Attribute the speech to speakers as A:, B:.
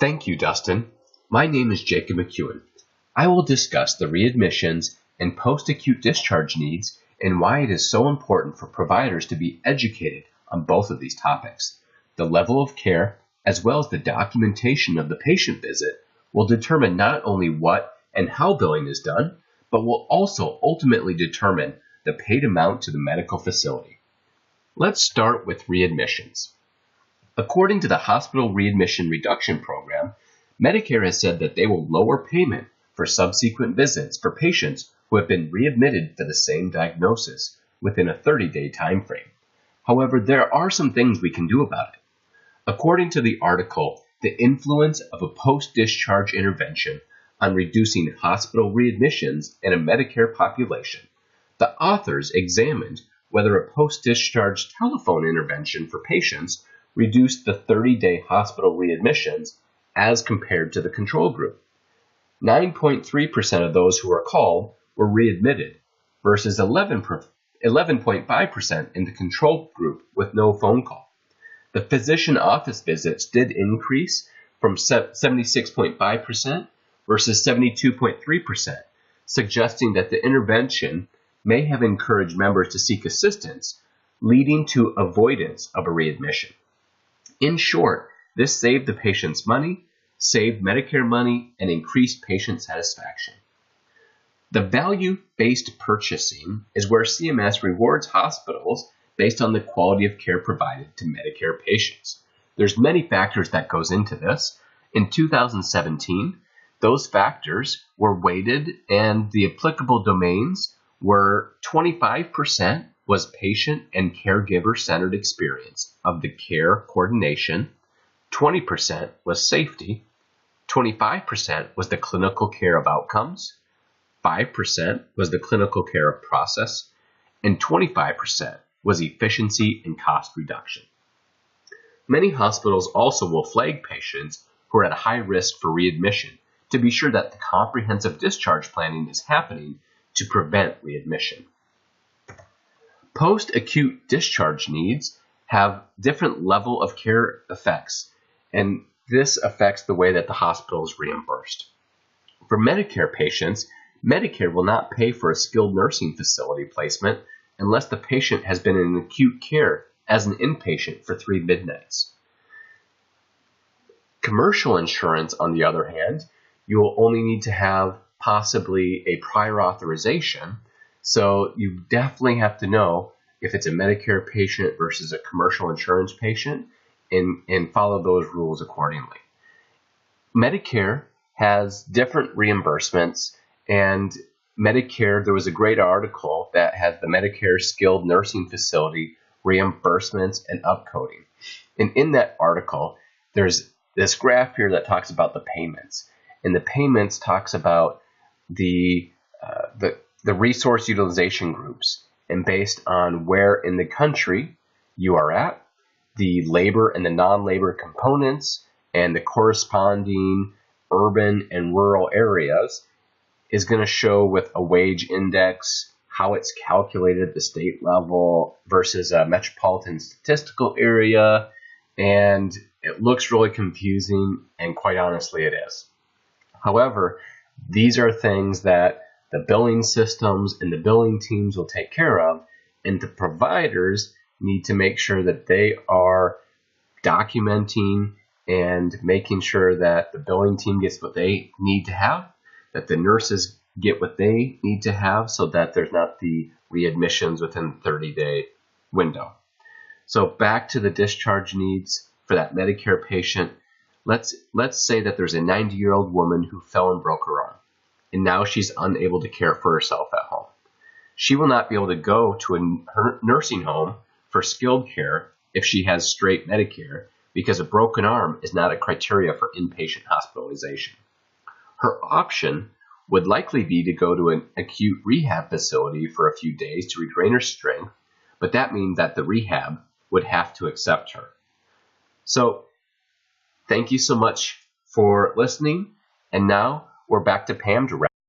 A: Thank you, Dustin. My name is Jacob McEwen. I will discuss the readmissions and post-acute discharge needs and why it is so important for providers to be educated on both of these topics. The level of care, as well as the documentation of the patient visit, will determine not only what and how billing is done, but will also ultimately determine the paid amount to the medical facility. Let's start with readmissions. According to the Hospital Readmission Reduction Program, Medicare has said that they will lower payment for subsequent visits for patients who have been readmitted for the same diagnosis within a 30-day time frame. However, there are some things we can do about it. According to the article, The Influence of a Post-Discharge Intervention on Reducing Hospital Readmissions in a Medicare Population, the authors examined whether a post-discharge telephone intervention for patients reduced the 30-day hospital readmissions as compared to the control group. 9.3% of those who were called were readmitted versus 11.5% in the control group with no phone call. The physician office visits did increase from 76.5% versus 72.3%, suggesting that the intervention may have encouraged members to seek assistance, leading to avoidance of a readmission. In short, this saved the patient's money, saved Medicare money, and increased patient satisfaction. The value-based purchasing is where CMS rewards hospitals based on the quality of care provided to Medicare patients. There's many factors that goes into this. In 2017, those factors were weighted, and the applicable domains were 25% was patient and caregiver-centered experience of the care coordination, 20% was safety, 25% was the clinical care of outcomes, 5% was the clinical care of process, and 25% was efficiency and cost reduction. Many hospitals also will flag patients who are at high risk for readmission to be sure that the comprehensive discharge planning is happening to prevent readmission. Post-acute discharge needs have different level of care effects, and this affects the way that the hospital is reimbursed. For Medicare patients, Medicare will not pay for a skilled nursing facility placement unless the patient has been in acute care as an inpatient for 3 midnights. Commercial insurance, on the other hand, you will only need to have possibly a prior authorization, so you definitely have to know if it's a Medicare patient versus a commercial insurance patient and follow those rules accordingly. Medicare has different reimbursements, and Medicare, there was a great article that has the Medicare skilled nursing facility reimbursements and upcoding. And in that article, there's this graph here that talks about the payments. And the payments talks about the resource utilization groups, and based on where in the country you are at, the labor and the non-labor components, and the corresponding urban and rural areas is going to show with a wage index how it's calculated at the state level versus a metropolitan statistical area, and it looks really confusing, and quite honestly it is. However, these are things that the billing systems and the billing teams will take care of, and the providers need to make sure that they are documenting and making sure that the billing team gets what they need to have, that the nurses get what they need to have, so that there's not the readmissions within the 30-day window. So back to the discharge needs for that Medicare patient. Let's say that there's a 90-year-old woman who fell and broke her arm, and now she's unable to care for herself at home. She will not be able to go to a nursing home for skilled care if she has straight Medicare, because a broken arm is not a criteria for inpatient hospitalization. Her option would likely be to go to an acute rehab facility for a few days to regain her strength, but that means that the rehab would have to accept her. So, thank you so much for listening, and now we're back to Pam to wrap